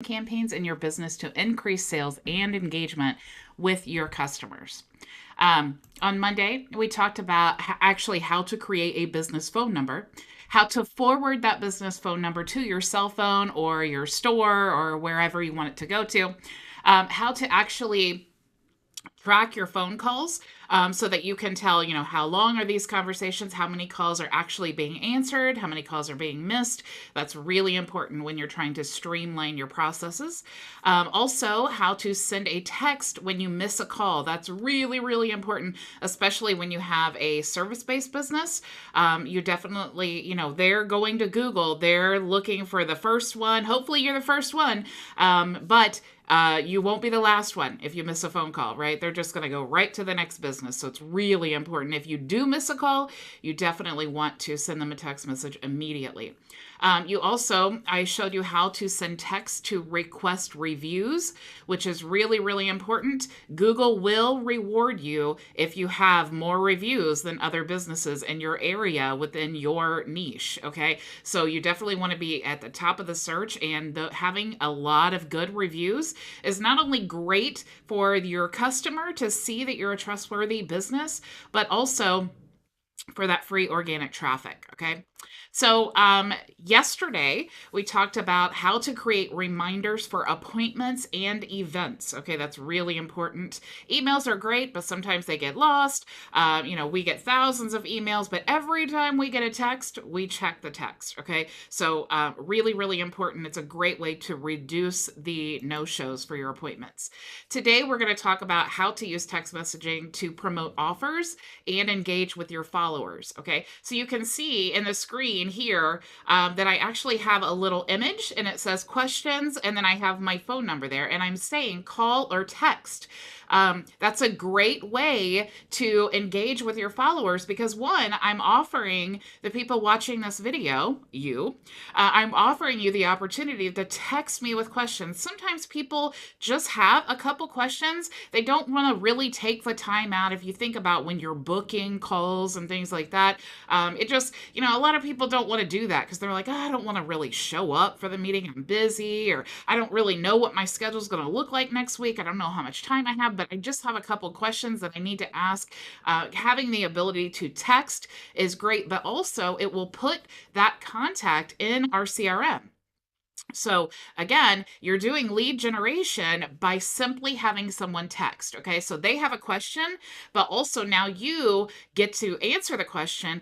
campaigns in your business to increase sales and engagement with your customers. On Monday, we talked about actually how to create a business phone number, how to forward that business phone number to your cell phone or your store or wherever you want it to go to, how to actually track your phone calls, so that you can tell, how long are these conversations, how many calls are actually being answered, how many calls are being missed. That's really important when you're trying to streamline your processes. Also, how to send a text when you miss a call. That's really, really important, especially when you have a service-based business. You definitely, they're going to Google, they're looking for the first one. Hopefully you're the first one. But you won't be the last one if you miss a phone call, right? They're just going to go right to the next business. So it's really important. If you do miss a call, you definitely want to send them a text message immediately. I showed you how to send text to request reviews, which is really, really important. Google will reward you if you have more reviews than other businesses in your area within your niche. Okay. So you definitely want to be at the top of the search, and having a lot of good reviews is not only great for your customer to see that you're a trustworthy business, but also for that free organic traffic. Okay. So yesterday we talked about how to create reminders for appointments and events. Okay, that's really important. Emails are great, but sometimes they get lost. We get thousands of emails, but every time we get a text, we check the text. Okay, so really, really important. It's a great way to reduce the no-shows for your appointments. Today we're going to talk about how to use text messaging to promote offers and engage with your followers. Okay, so you can see in the screen here that I actually have a little image and it says questions, and then I have my phone number there, and I'm saying call or text. That's a great way to engage with your followers because, one, I'm offering the people watching this video, I'm offering you the opportunity to text me with questions. Sometimes people just have a couple questions. They don't want to really take the time out. If you think about when you're booking calls and things like that, it just, a lot of people don't want to do that because they're like, I don't want to really show up for the meeting. I'm busy, or I don't really know what my schedule is going to look like next week. I don't know how much time I have, but I just have a couple questions that I need to ask. Having the ability to text is great, but also it will put that contact in our CRM. So again, you're doing lead generation by simply having someone text. Okay, so they have a question, but also now you get to answer the question.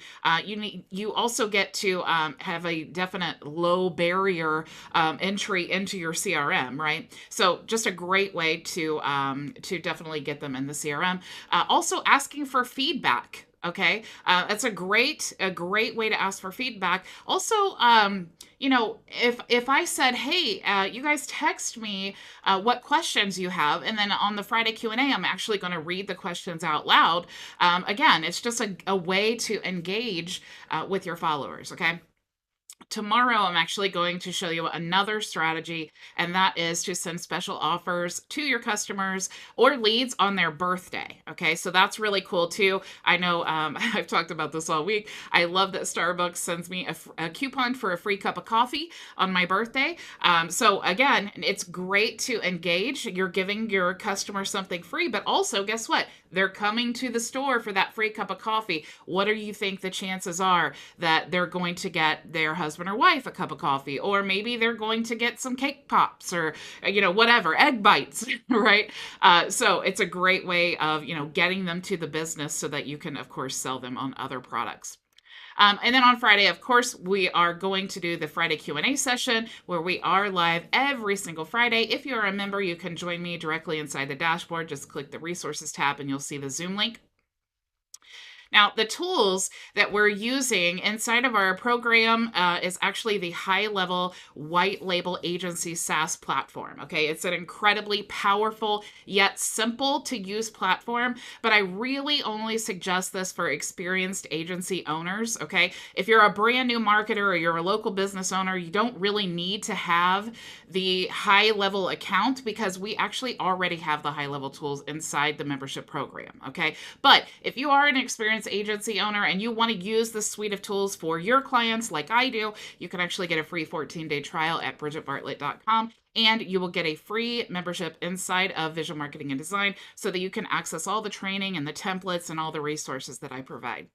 You also get to have a definite low barrier entry into your CRM, right? So just a great way to definitely get them in the CRM. Also asking for feedback. Okay, that's a great way to ask for feedback. Also, if I said, hey, you guys text me what questions you have, and then on the Friday Q&A, I'm actually going to read the questions out loud. Again, it's just a way to engage with your followers. Okay. Tomorrow, I'm actually going to show you another strategy, and that is to send special offers to your customers or leads on their birthday. Okay, so that's really cool too. I know I've talked about this all week. I love that Starbucks sends me a coupon for a free cup of coffee on my birthday. So again, it's great to engage. You're giving your customer something free, but also guess what? They're coming to the store for that free cup of coffee. What do you think the chances are that they're going to get their husband or wife a cup of coffee? Or maybe they're going to get some cake pops or, whatever, egg bites, right? So it's a great way of, getting them to the business so that you can, of course, sell them on other products. And then on Friday, of course, we are going to do the Friday Q&A session where we are live every single Friday. If you're a member, you can join me directly inside the dashboard. Just click the resources tab and you'll see the Zoom link. Now, the tools that we're using inside of our program is actually the HighLevel white label agency SaaS platform. Okay, it's an incredibly powerful yet simple to use platform, but I really only suggest this for experienced agency owners. Okay, if you're a brand new marketer or you're a local business owner, you don't really need to have the HighLevel account because we actually already have the HighLevel tools inside the membership program. Okay, but if you are an experienced agency owner and you want to use this suite of tools for your clients like I do, you can actually get a free 14-day trial at bridgetbartlett.com. and you will get a free membership inside of Visual Marketing and Design so that you can access all the training and the templates and all the resources that I provide.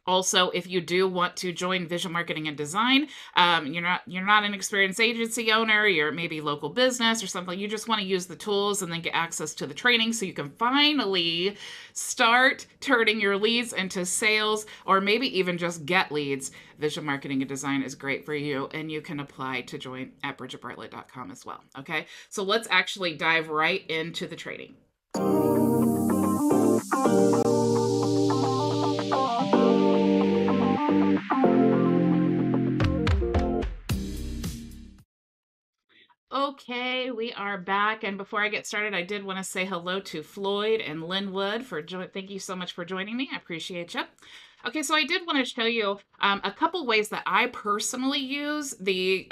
Also, if you do want to join Visual Marketing and Design, you're not an experienced agency owner, you're maybe local business or something. You just want to use the tools and then get access to the training so you can finally start turning your leads into sales, or maybe even just get leads. Visual Marketing and Design is great for you, and you can apply to join at bridgetbartlett.com as well. Okay, so let's actually dive right into the training. Okay, we are back. And before I get started, I did want to say hello to Floyd and Linwood thank you so much for joining me. I appreciate you. Okay, so I did want to show you a couple ways that I personally use the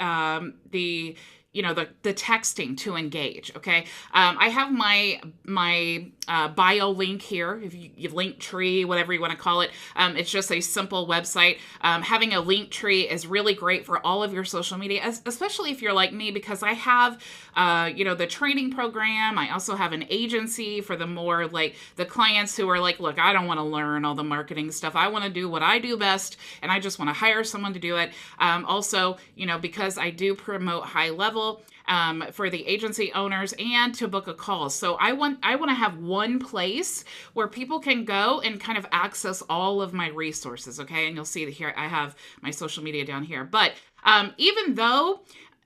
texting to engage. Okay, I have my bio link here. If you link tree, whatever you want to call it, it's just a simple website. Having a link tree is really great for all of your social media, especially if you're like me, because I have the training program. I also have an agency for the more like the clients who are like, look, I don't want to learn all the marketing stuff. I want to do what I do best, and I just want to hire someone to do it. Also, because I do promote HighLevel for the agency owners and to book a call. So I want to have one place where people can go and kind of access all of my resources. Okay, and you'll see that here I have my social media down here. But even though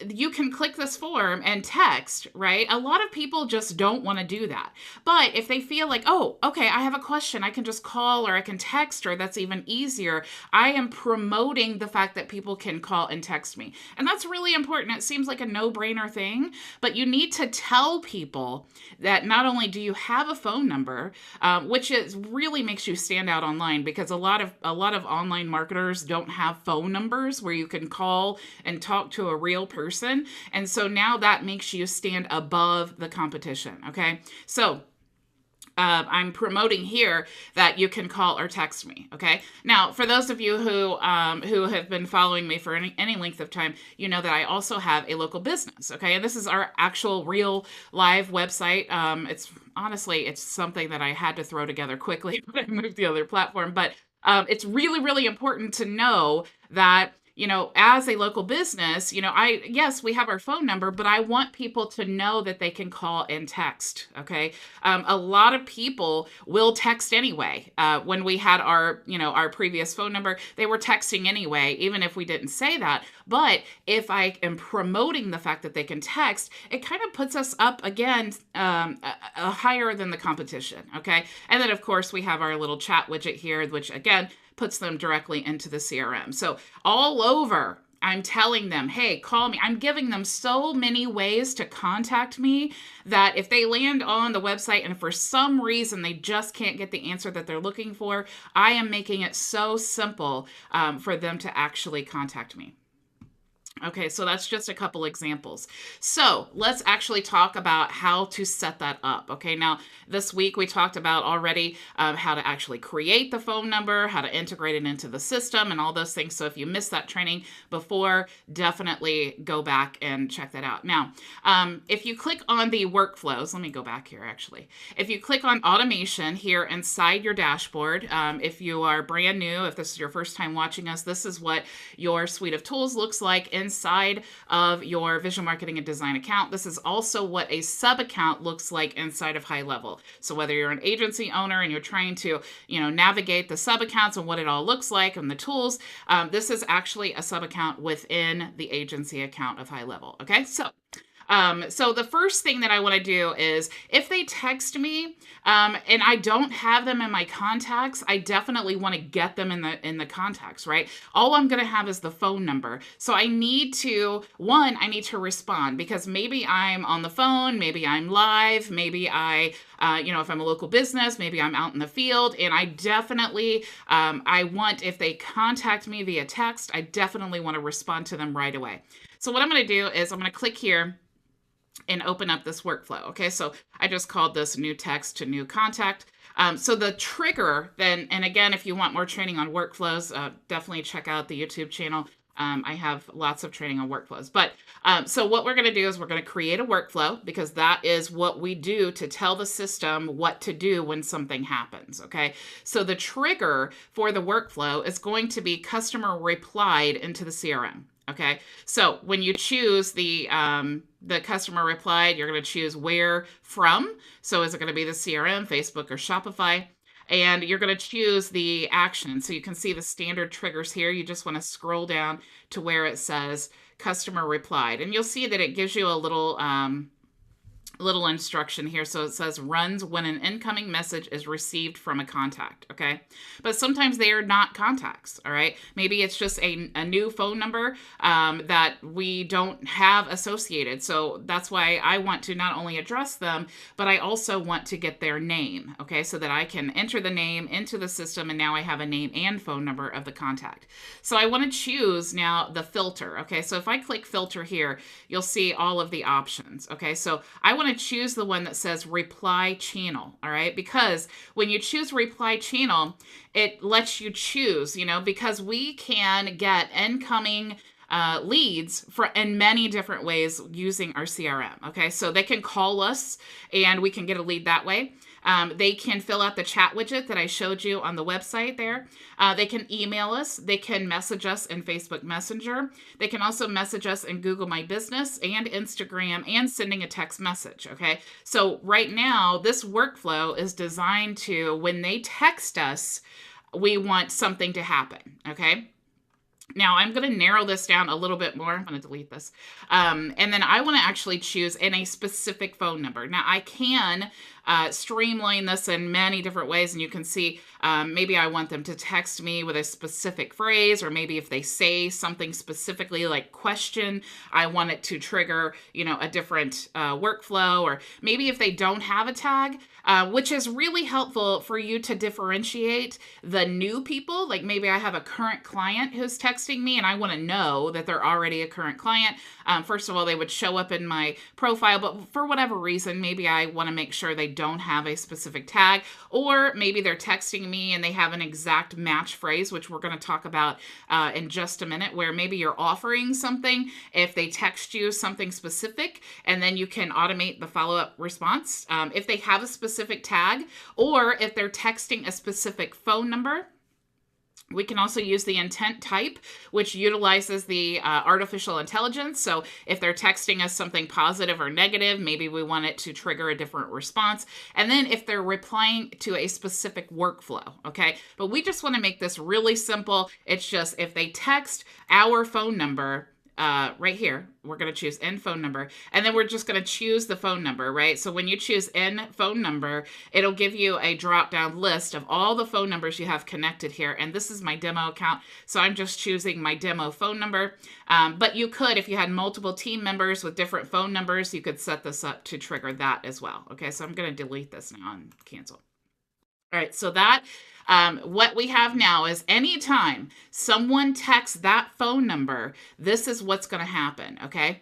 you can click this form and text, right? A lot of people just don't want to do that. But if they feel like, oh, okay, I have a question, I can just call or I can text her, that's even easier. I am promoting the fact that people can call and text me. And that's really important. It seems like a no-brainer thing, but you need to tell people that not only do you have a phone number, which really makes you stand out online, because a lot of online marketers don't have phone numbers where you can call and talk to a real person. And so now that makes you stand above the competition. Okay. So I'm promoting here that you can call or text me. Okay. Now, for those of you who have been following me for any length of time, you know that I also have a local business. Okay. And this is our actual real live website. It's something that I had to throw together quickly when I moved the other platform. But it's really, really important to know that as a local business, yes, we have our phone number, but I want people to know that they can call and text. Okay. A lot of people will text anyway. When we had our previous phone number, they were texting anyway, even if we didn't say that. But if I am promoting the fact that they can text, it kind of puts us up again, higher than the competition. Okay. And then of course we have our little chat widget here, which again, puts them directly into the CRM. So all over, I'm telling them, hey, call me. I'm giving them so many ways to contact me that if they land on the website and for some reason they just can't get the answer that they're looking for, I am making it so simple for them to actually contact me. Okay, so that's just a couple examples. So let's actually talk about how to set that up. Okay, now this week we talked about already how to actually create the phone number, how to integrate it into the system, and all those things. So if you missed that training before, definitely go back and check that out. Now, if you click on the workflows, let me go back here actually. If you click on automation here inside your dashboard, if you are brand new, if this is your first time watching us, this is what your suite of tools looks like inside of your Visual Marketing and Design account. This is also what a sub account looks like inside of HighLevel. So whether you're an agency owner and you're trying to, navigate the sub accounts and what it all looks like and the tools, this is actually a sub account within the agency account of HighLevel. Okay, so the first thing that I want to do is if they text me and I don't have them in my contacts, I definitely want to get them in the contacts, right? All I'm going to have is the phone number. So I need to respond, because maybe I'm on the phone, maybe I'm live, maybe if I'm a local business, maybe I'm out in the field, and I definitely, if they contact me via text, I definitely want to respond to them right away. So what I'm going to do is I'm going to click here and open up this workflow. Okay, so I just called this new text to new contact. So the trigger then, and again, if you want more training on workflows, definitely check out the YouTube channel. I have lots of training on workflows. But so what we're going to do is we're going to create a workflow, because that is what we do to tell the system what to do when something happens. Okay. So the trigger for the workflow is going to be customer replied into the CRM. Okay. So when you choose the customer replied, you're going to choose where from. So is it going to be the CRM, Facebook, or Shopify? And you're going to choose the action. So you can see the standard triggers here. You just want to scroll down to where it says customer replied. And you'll see that it gives you a little instruction here. So it says runs when an incoming message is received from a contact. Okay. But sometimes they are not contacts. All right. Maybe it's just a new phone number that we don't have associated. So that's why I want to not only address them, but I also want to get their name. Okay. So that I can enter the name into the system, and now I have a name and phone number of the contact. So I want to choose now the filter. Okay. So if I click filter here, you'll see all of the options. Okay. So I want to choose the one that says reply channel. All right. Because when you choose reply channel, it lets you choose, because we can get incoming leads in many different ways using our CRM. Okay. So they can call us and we can get a lead that way. They can fill out the chat widget that I showed you on the website there. They can email us. They can message us in Facebook Messenger. They can also message us in Google My Business and Instagram, and sending a text message. Okay. So right now, this workflow is designed to, when they text us, we want something to happen. Okay. Now I'm going to narrow this down a little bit more. I'm going to delete this. And then I want to actually choose in a specific phone number. Now I can streamline this in many different ways. And you can see maybe I want them to text me with a specific phrase, or maybe if they say something specifically like question, I want it to trigger, a different workflow. Or maybe if they don't have a tag, which is really helpful for you to differentiate the new people. Like maybe I have a current client who's texting me and I want to know that they're already a current client. First of all, they would show up in my profile, but for whatever reason, maybe I want to make sure they don't have a specific tag, or maybe they're texting me and they have an exact match phrase, which we're going to talk about in just a minute, where maybe you're offering something if they text you something specific, and then you can automate the follow-up response. If they have a specific tag, or if they're texting a specific phone number. We can also use the intent type, which utilizes the artificial intelligence. So if they're texting us something positive or negative, maybe we want it to trigger a different response. And then if they're replying to a specific workflow, okay? But we just want to make this really simple. It's just if they text our phone number, right here, we're going to choose in phone number, and then we're just going to choose the phone number, right? So when you choose in phone number, it'll give you a drop down list of all the phone numbers you have connected here. And this is my demo account. So I'm just choosing my demo phone number. But you could, if you had multiple team members with different phone numbers, you could set this up to trigger that as well. Okay. So I'm going to delete this now and cancel. All right. So that, what we have now is anytime someone texts that phone number, this is what's going to happen. Okay.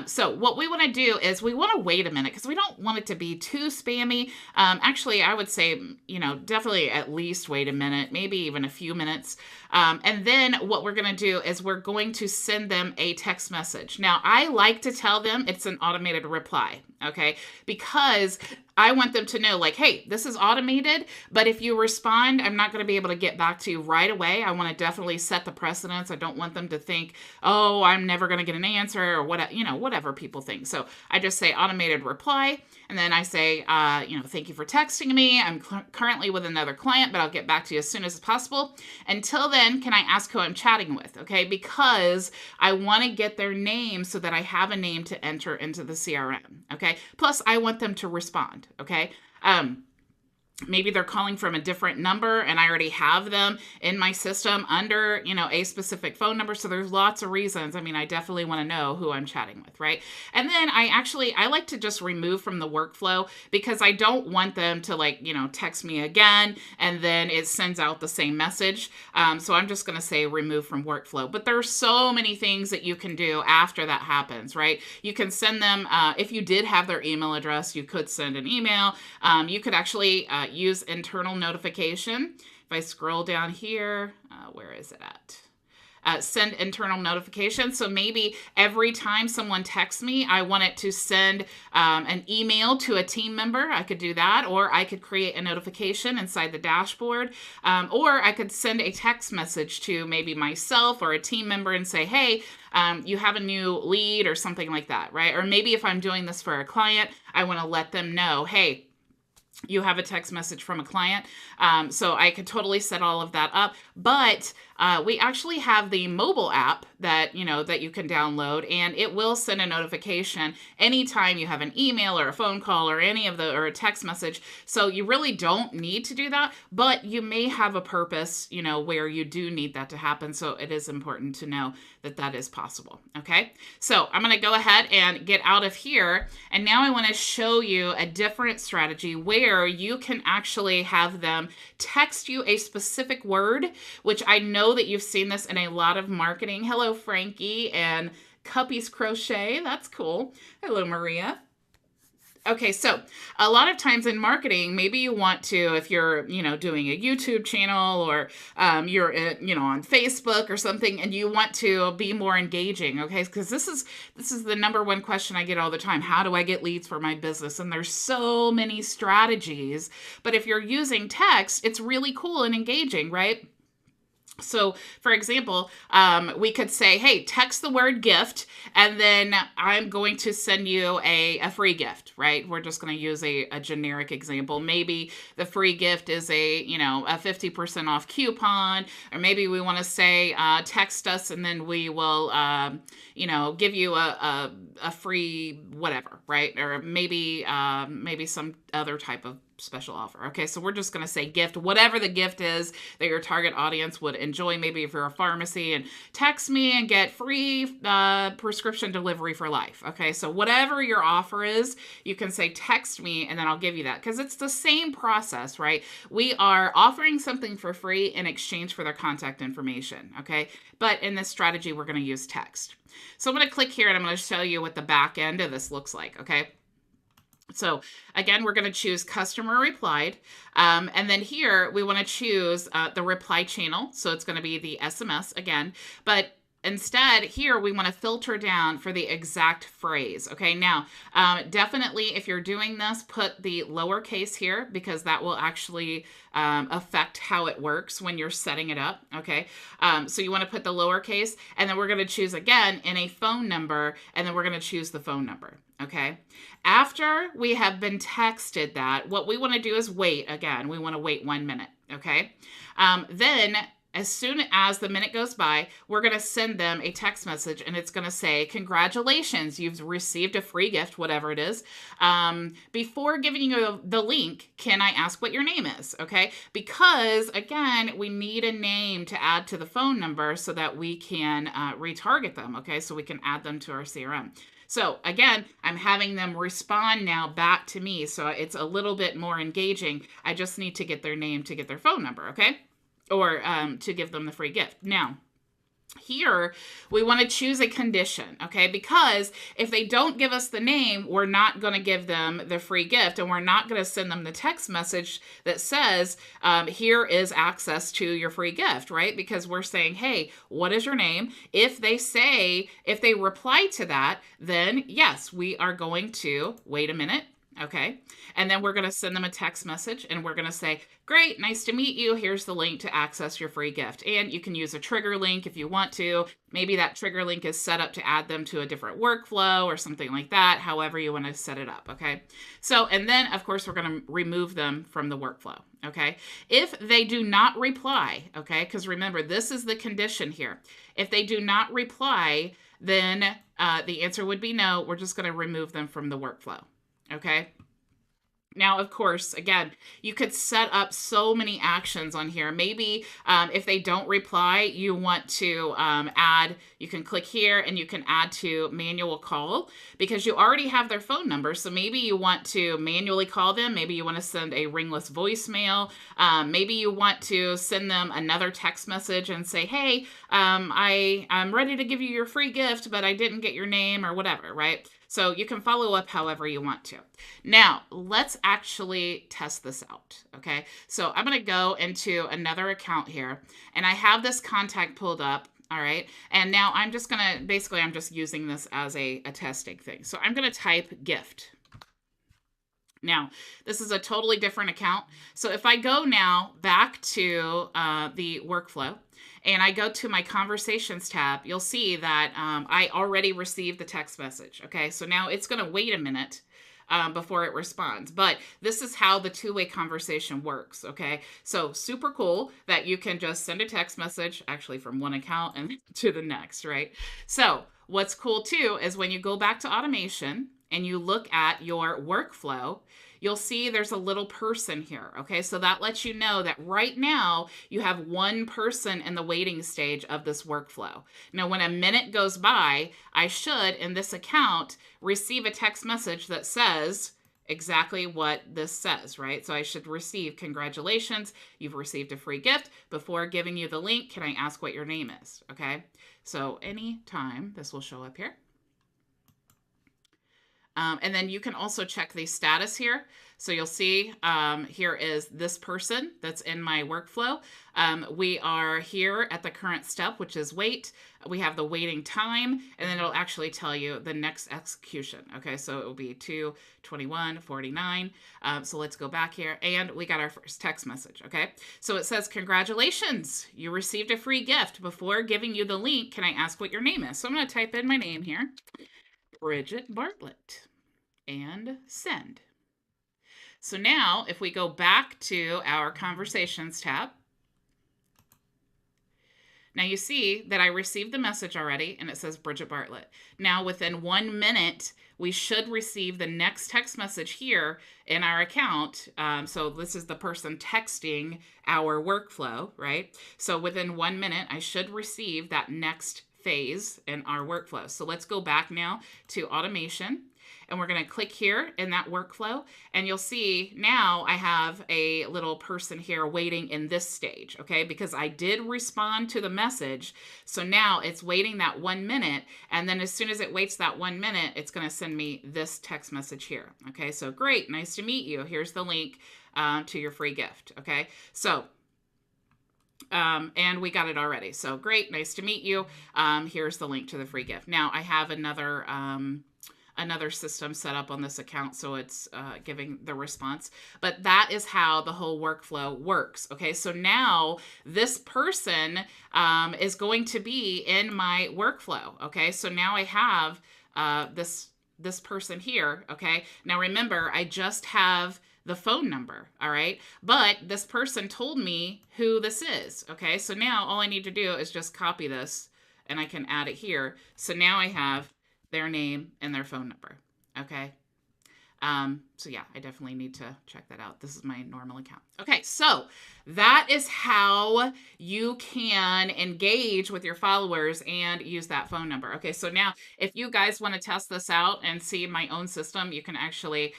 So what we want to do is we want to wait a minute, because we don't want it to be too spammy. Actually, I would say, definitely at least wait a minute, maybe even a few minutes. And then what we're going to do is we're going to send them a text message. Now, I like to tell them it's an automated reply. Okay. Because I want them to know, like, hey, this is automated, but if you respond, I'm not going to be able to get back to you right away. I want to definitely set the precedence. I don't want them to think, oh, I'm never going to get an answer, or whatever people think. So I just say automated reply. And then I say, thank you for texting me. I'm currently with another client, but I'll get back to you as soon as possible. Until then, can I ask who I'm chatting with? Okay. Because I want to get their name so that I have a name to enter into the CRM. Okay. Plus I want them to respond. Okay. Maybe they're calling from a different number and I already have them in my system under, a specific phone number. So there's lots of reasons. I mean, I definitely want to know who I'm chatting with, right? And then I like to just remove from the workflow, because I don't want them to text me again and then it sends out the same message. So I'm just going to say remove from workflow. But there are so many things that you can do after that happens, right? You can send them, if you did have their email address, you could send an email. You could actually use internal notification. If I scroll down here, where is it at? send internal notifications. So maybe every time someone texts me, I want it to send an email to a team member. I could do that, or I could create a notification inside the dashboard, or I could send a text message to maybe myself or a team member and say, hey, you have a new lead or something like that, right? Or maybe if I'm doing this for a client, I want to let them know, hey, you have a text message from a client. So I could totally set all of that up. But we actually have the mobile app that you can download, and it will send a notification anytime you have an email or a phone call or or a text message. So you really don't need to do that, but you may have a purpose, where you do need that to happen. So it is important to know that that is possible. Okay. So I'm going to go ahead and get out of here. And now I want to show you a different strategy where you can actually have them text you a specific word, which I know that you've seen this in a lot of marketing. Hello, Frankie and Cuppy's Crochet. That's cool. Hello, Maria. Okay, so a lot of times in marketing, maybe you want to, if you're, doing a YouTube channel or you're, on Facebook or something, and you want to be more engaging, okay? Because this is the number one question I get all the time. How do I get leads for my business? And there's so many strategies, but if you're using text, it's really cool and engaging, right? So, for example, we could say, hey, text the word gift, and then I'm going to send you a free gift, right? We're just going to use a generic example. Maybe the free gift is a 50% off coupon, or maybe we want to say, text us, and then we will, give you a free whatever, right? Or maybe some other type of special offer. Okay, so we're just going to say gift, whatever the gift is that your target audience would enjoy. Maybe if you're a pharmacy, and text me and get free prescription delivery for life. Okay, so whatever your offer is, you can say text me and then I'll give you that, because it's the same process, right? We are offering something for free in exchange for their contact information. Okay, but in this strategy, we're going to use text. So I'm going to click here and I'm going to show you what the back end of this looks like. Okay. So again, we're going to choose customer replied. And then here we want to choose the reply channel. So it's going to be the SMS again, but instead here we want to filter down for the exact phrase. Okay. Now, definitely if you're doing this, put the lowercase here, because that will actually affect how it works when you're setting it up. Okay. So you want to put the lowercase, and then we're going to choose again in a phone number, and then we're going to choose the phone number. Okay. After we have been texted that, what we want to do is wait. Again, we want to wait 1 minute. Okay. Then as soon as the minute goes by, we're going to send them a text message, and it's going to say, congratulations, you've received a free gift, whatever it is. Before giving you the link, can I ask what your name is? Okay. Because again, we need a name to add to the phone number so that we can retarget them. Okay. So we can add them to our CRM. So again, I'm having them respond now back to me. So it's a little bit more engaging. I just need to get their name to get their phone number. Okay. Or to give them the free gift. Now, here we want to choose a condition, okay? Because if they don't give us the name, we're not going to give them the free gift, and we're not going to send them the text message that says, here is access to your free gift, right? Because we're saying, hey, what is your name? If they reply to that, then yes, we are going to wait a minute. Okay. And then we're going to send them a text message, and we're going to say, great, nice to meet you. Here's the link to access your free gift. And you can use a trigger link if you want to. Maybe that trigger link is set up to add them to a different workflow or something like that, however you want to set it up. Okay. So, and then of course, we're going to remove them from the workflow. Okay. If they do not reply, okay, because remember, this is the condition here. If they do not reply, then the answer would be no. We're just going to remove them from the workflow. Okay. Now, of course, again, you could set up so many actions on here. Maybe if they don't reply, you want to you can click here and you can add to manual call, because you already have their phone number. So maybe you want to manually call them. Maybe you want to send a ringless voicemail. Maybe you want to send them another text message and say, hey, I'm ready to give you your free gift, but I didn't get your name or whatever, right? So you can follow up however you want to. Now, let's actually test this out, okay? So I'm going to go into another account here, and I have this contact pulled up, All right. And now I'm just going to, basically, I'm just using this as a testing thing. So I'm going to type gift. Now, this is a totally different account. So if I go now back to the workflow and I go to my conversations tab, you'll see that I already received the text message. Okay, so now it's going to wait a minute before it responds. But this is how the two-way conversation works, okay? So super cool that you can just send a text message, actually from one account and to the next, right? So what's cool too is when you go back to automation and you look at your workflow, you'll see there's a little person here, okay? So that lets you know that right now you have one person in the waiting stage of this workflow. Now, when a minute goes by, I should, in this account, receive a text message that says exactly what this says, right? So I should receive, congratulations, you've received a free gift. Before giving you the link, can I ask what your name is, okay? So anytime, this will show up here. And then you can also check the status here. So you'll see here is this person that's in my workflow. We are here at the current step, which is wait. We have the waiting time, and then it'll actually tell you the next execution. Okay, so it will be 2/21/49. So let's go back here, and we got our first text message. Okay, so it says, congratulations, you received a free gift. Before giving you the link, can I ask what your name is? So I'm going to type in my name here, Bridget Bartlett, and send. So now if we go back to our conversations tab, now you see that I received the message already and it says Bridget Bartlett. Now within 1 minute, we should receive the next text message here in our account. So this is the person texting our workflow, right? So within 1 minute, I should receive that next phase in our workflow. So let's go back now to automation. And we're going to click here in that workflow. And you'll see now I have a little person here waiting in this stage, okay? Because I did respond to the message. So now it's waiting that 1 minute. And then as soon as it waits that 1 minute, it's going to send me this text message here. Okay, so great. Nice to meet you. Here's the link to your free gift. Okay, so and we got it already. So great. Nice to meet you. Here's the link to the free gift. Now I have another system set up on this account, so it's giving the response. But that is how the whole workflow works. Okay, so now this person is going to be in my workflow. Okay, so now I have this person here. Okay, now remember, I just have the phone number, all right? But this person told me who this is, okay? So now all I need to do is just copy this, and I can add it here. So now I have their name and their phone number, okay? So yeah, I definitely need to check that out. This is my normal account. Okay, so that is how you can engage with your followers and use that phone number. Okay, so now if you guys want to test this out and see my own system, you can actually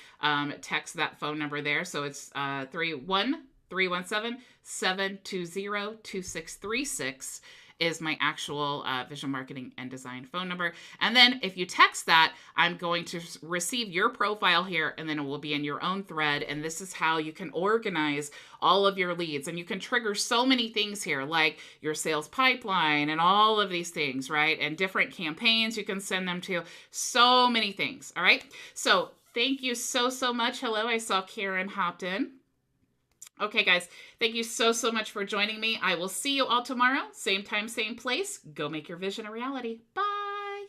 text that phone number there. So it's 31317202636 is my actual vision marketing and design phone number. And then if you text that, I'm going to receive your profile here, and then it will be in your own thread. And this is how you can organize all of your leads. And you can trigger so many things here, like your sales pipeline and all of these things, right? And different campaigns you can send them to, so many things, all right? So thank you so much. Hello, I saw Karen hopped in. Okay, guys, thank you so much for joining me. I will see you all tomorrow. Same time, same place. Go make your vision a reality. Bye.